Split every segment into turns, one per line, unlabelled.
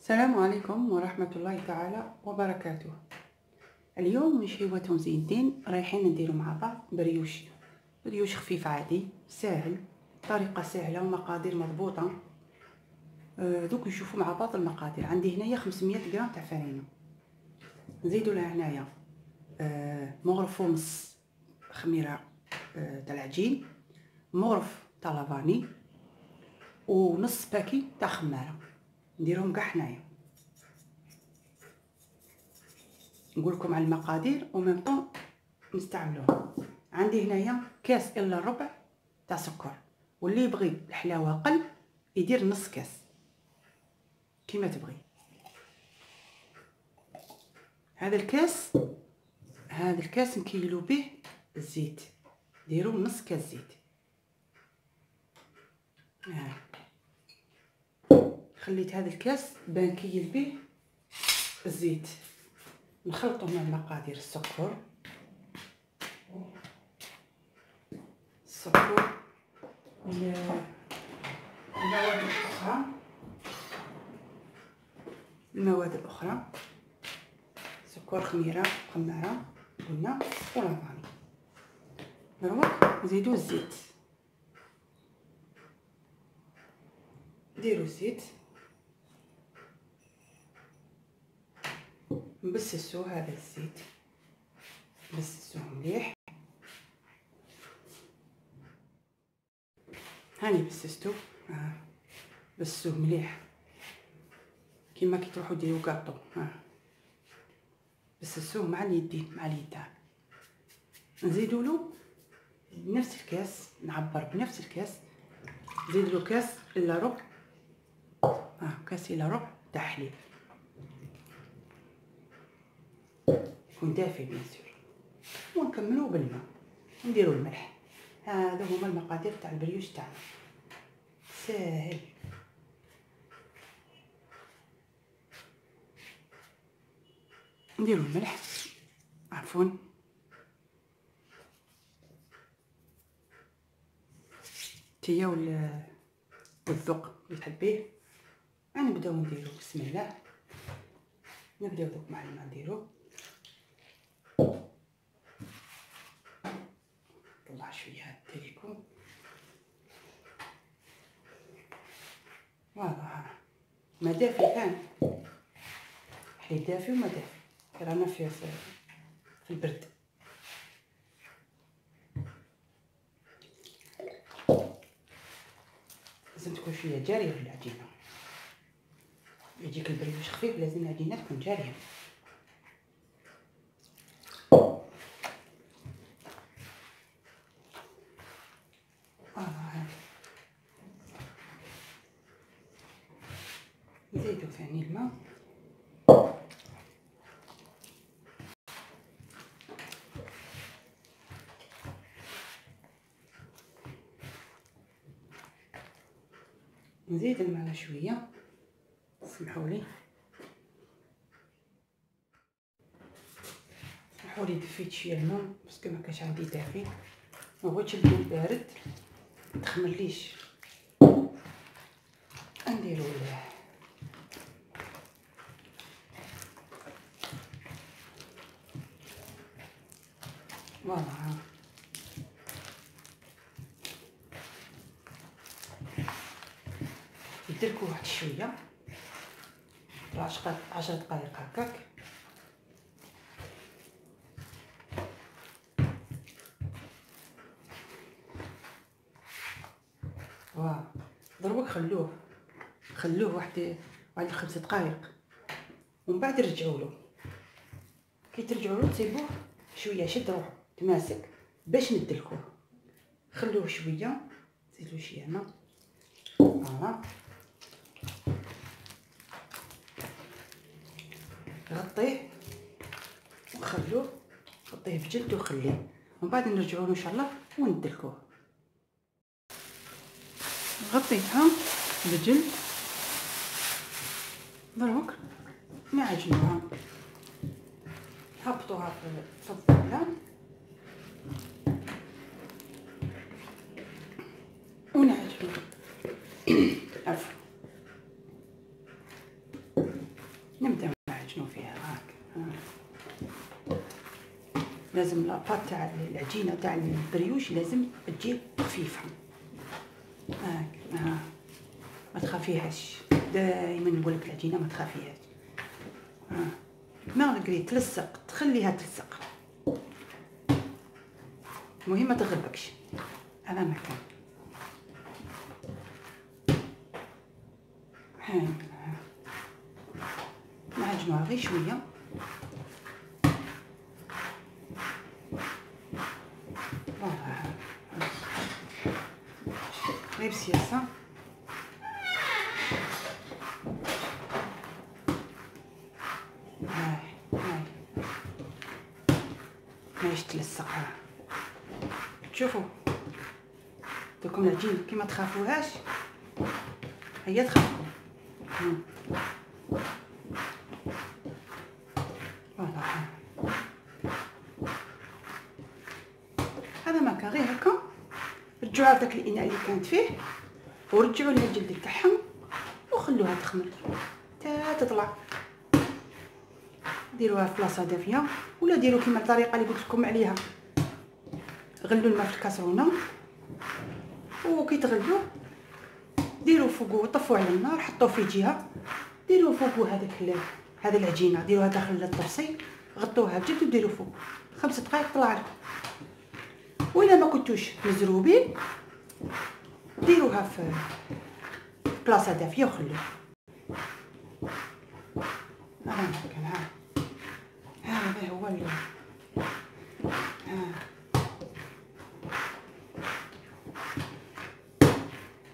السلام عليكم ورحمة الله تعالى وبركاته. اليوم نشيواتهم زينتين رايحين نديرو مع بعض بريوش خفيف عادي ساهل، طريقة سهلة ومقادير مضبوطة. دوك نشوفوا مع بعض المقادير. عندي هنايا 500 غرام تاع فرينة، نزيدو لها هنايا مغرف ونص خميرة تاع العجين، مغرف تاع لافاني، ونص باكي تاع خمارة. نديرهم كاع حنايا، نقول لكم على المقادير وميم طون نستعملوها. عندي هنايا كاس الا ربع تاع سكر، واللي يبغي الحلاوه قل يدير نص كاس كيما تبغي. هذا الكاس نكيلو به الزيت، ديروا نص كاس زيت. خليت هذا الكاس بنكيل به الزيت. نخلطه مع المقادير السكر المواد الأخرى سكر، خميرة، خمارة قلنا، ولافاني. دروك نزيدو الزيت، نديرو الزيت نبسسو. هذا الزيت نبسسوه مليح. هاني بسستو، بسوه مليح كيما كي تروحوا ديروا كاطو. بسسوه مع اليدين مع اليدان. نزيدو له بنفس الكاس، نعبر بنفس الكاس، نزيد له كاس الا ربع، كاس الا ربع تاع حليب، يكون دافي بيان سور. ونكملو بالماء، نديرو الملح. هذا هما المقادير تاع البريوش تاعنا، ساهل. نديرو الملح، عفوا، تيا والذوق اللي تحبيه. نبداو نديرو بسم الله. نبداو دوك مع الماء نديرو. طلع شويه هاد التليفون. فوالا، ما دافي كان حليب دافي وما دافي، رانا في البرد. لازم تكون شويه جاريه في العجينه، يجيك البريوش خفيف، لازم العجينه تكون جاريه. نزيدو ثاني الماء. نزيد الماء شويه، سمحولي دفيت شويه الماء باسكو ما كانش عندي دافي، ما بغيتش الماء بارد متخمرليش. نديرو فوالا، يتركوه واحد شويه، 10 دقائق هكاك. دروك خلوه واحد 5 دقائق، ومن بعد رجعوا له. كي ترجعوا له تسيبوه شويه يشد روحو تماسك باش ندلكوه. خلوه شويه، نزيدو شويه ماء. فوالا، غطيه وخلوه، غطيه بجلد وخليه، ومن بعد نرجعوا له ان شاء الله وندلكوه. غطيتها بجلد، دروك نعجنوها، هبطوها في الطاولة ونعجنوها. عفوا، لازم لاباط تاع العجينه تاع البريوش لازم تجي خفيفه. ما تخافيهاش، دائما نقولك العجينه ما تخافيهاش. مالغري تلصق تخليها تلصق، المهم ما تغلبكش. هذا مكان نعجنوها غير شويه. غير بسياسه. ماهيش تلصقها. شوفوا دوكم العجين كي ما تخافوهاش هي تخافكم. هذا ما كان غير هكا. رجعوها لذاك الاناء اللي كانت فيه ورجعوا لها الجلد تاعها وخلوها تخمر حتى تطلع. ديروها في بلاصه دافيه ولا ديروا كيما الطريقه اللي قلت لكم عليها. غلوا الماء في الكاسرونه وكي تغلوا ديروا فوقو، طفوا على النار، حطوه في جهه، ديروا فوقو هذه العجينه ديروها داخل الطبسي، غطوها بجد وديروا فوق 5 دقائق طلع لكم. وإلا ما كنتوش مزروبين ديروها في بلاصه دافيه وخلوها. هذا هو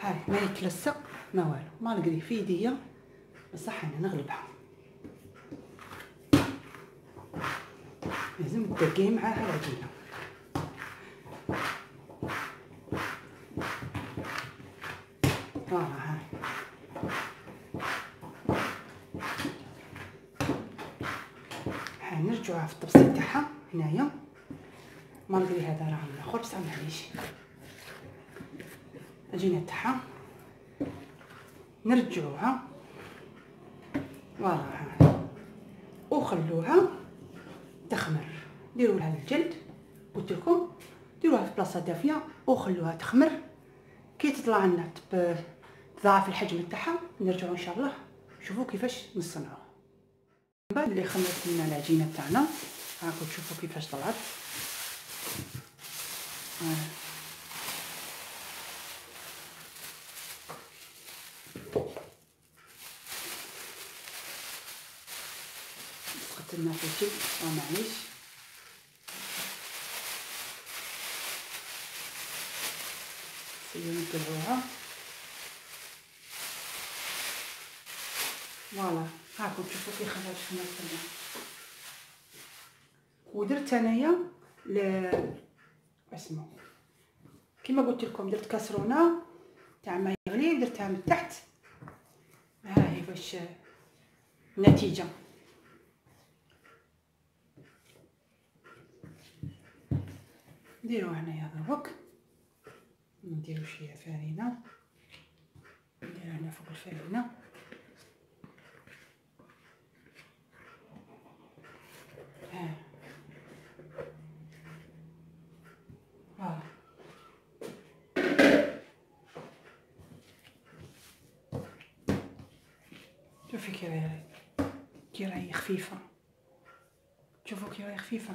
هاي ما يتلصق ما والو، ما نقدر في يديا بصح انا نغلبها. لازم تدقي معاها العجينه. هاي نرجعوها في الطبسيل تاعها هنايا. ما نقدر هذا راه من الاخر بصح معليش. العجينه تاعها نرجعوها وخلوها تخمر. ديروا لها الجلد قلت لكم، ديروها في بلاصه دافيه وخلوها تخمر. كي تطلع لنا تضاعف الحجم تاعها نرجعوا ان شاء الله شوفوا كيفاش نصنعوها. من بعد اللي خمرت لنا العجينه تاعنا راكم تشوفوا كيفاش طلعت. سقط لنا في الجلد معليش. نطلعوها فوالا. هاكم تشوفوا كي خرجت خمرت. ودرت انايا اسمو كيما قلت لكم، درت كاسرونه تاع ما يغلي درتها من تحت. ها هي باش النتيجه. نديرو هنايا دروك، نديرو شويه فرينه، نديرو هنا فوق الفرينه. شوفي كي راهي خفيفه. شوفوا كي راهي خفيفه.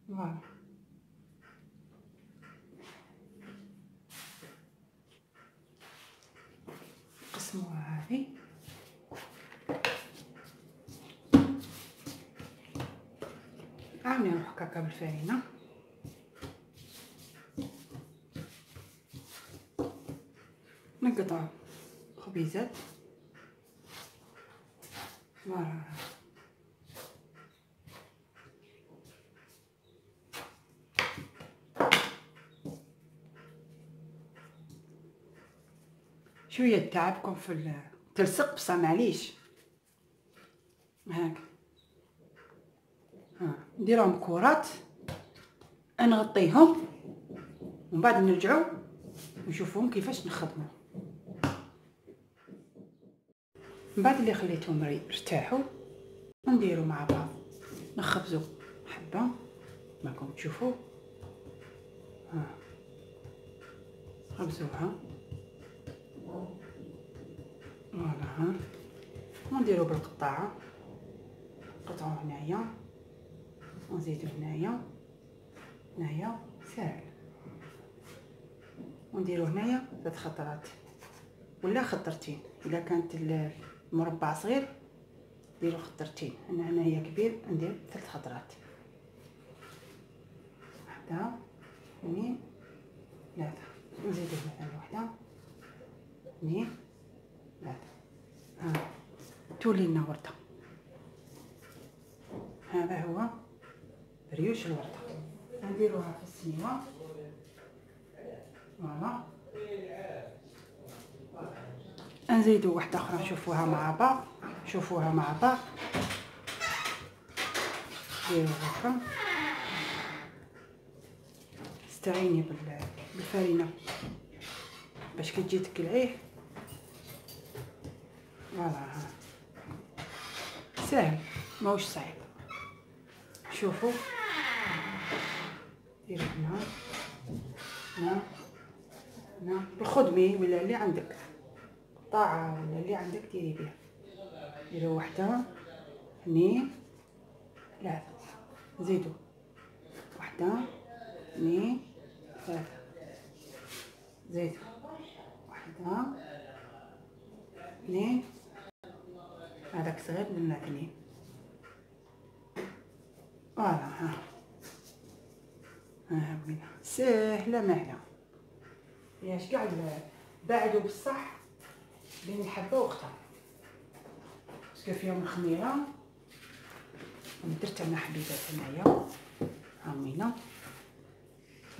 فوالا قسموها هذه. عاوني نروح هكاكا بالفرينه. نقطع خبيزات. فوالا شويه تعبكم في تلصق بصح معليش. هاك نديرهم كرات نغطيهم ومن بعد نرجعوا نشوفوهم كيفاش نخدموا. من بعد اللي خليتهم يرتاحوا نديروا مع بعض نخبزوا حبه راكم تشوفوا. ها خبزوها فوالا. ها ونديروا بالقطاعه، نقطعوا هنايا ونزيدوا هنايا ساهل، ونديروا هنايا 3 خطرات ولا خطرتين. الا كانت المربع صغير ديروا خطرتين، انا هنايا كبير ندير 3 خطرات. 1 2 3. نزيدوا مثلا 1 2 3. ها تولي لنا ورده. هذا هو بريوش الورده. نديروها في السنيوه فوالا. نزيدوا واحده اخرى نشوفوها مع بعض. ديروا هكا، استعيني بالفرينه باش كي تجي تقلعيه فوالا. ساهل ماهوش صعيب. شوفوا ديروا هنا بالخدمي ولا اللي عندك قطاعه ولا اللي عندك ديري بها. ديروا 1 2 3. زيدوا 1 2 3. زيدوا 1 2. هذاك صغير لنا 2 فوالا. ها بينا سهله ماهله. ياش كاع بعدوا بصح بين الحبه واختها باسكو فيهم الخميره. درت انا حبيبات هنايا هاوينا،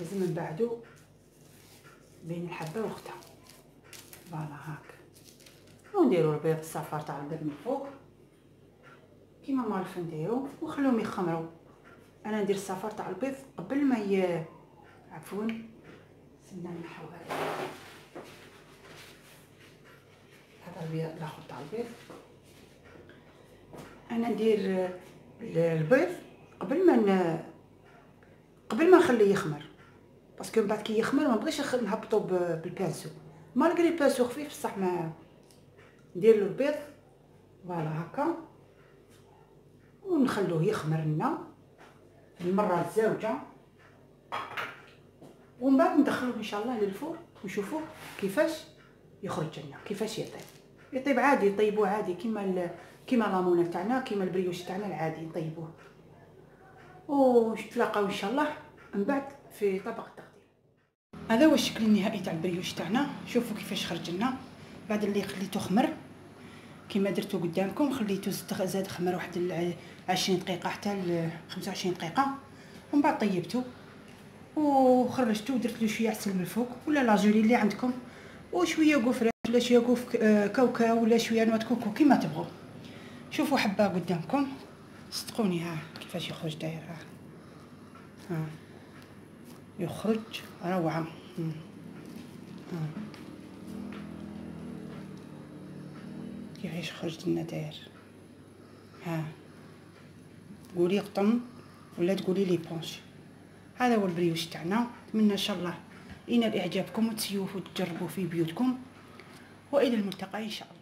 لازم نبعدو بين الحبه واختها فوالا هاك. ونديروا البيض الصفار تاع البيض من فوق كيما مالف نديرو وخلوهم يخمروا. انا ندير الصفار تاع البيض قبل ما عفوا سنة نحو هذا البيض الاخر تاع البيض. انا ندير البيض قبل ما نخليه يخمر باسكو من بعد كي يخمر ما نبغيش نهبطو بالبانسو. مالغري بانسو خفيف بصح ما ندير له البيض فوالا هكا ونخلوه يخمر لنا المره الزوجه، ومن بعد ندخلوه ان شاء الله للفور ونشوفوه كيفاش يخرج لنا، كيفاش يطيب عادي. يطيبوه عادي كيما لامونه تاعنا، كيما البريوش تاعنا العادي نطيبوه. ونتلاقاو ان شاء الله من بعد في طبق التقديم. هذا هو الشكل النهائي تاع البريوش تاعنا. شوفوا كيفاش خرج لنا بعد اللي خليته خمر كيما درتو قدامكم. خليته زاد خمر واحد 20 دقيقه حتى ل 25 دقيقه، ومن بعد طيبته وخرجته ودرت له شويه عسل من الفوق ولا لاجولي اللي عندكم، وشويه كوفرات ولا شويه كاوكاو ولا شويه نوات كوكو كيما تبغوا. شوفوا حبه قدامكم صدقوني. ها كيفاش يخرج داير. ها يخرج روعه. كيفاش خرج لنا داير. ها قولي قطن ولا تقولي لي بونش. هذا هو البريوش تاعنا. نتمنى ان شاء الله ينال اعجابكم وتسيوه وتجربوه في بيوتكم، والى الملتقى ان شاء الله.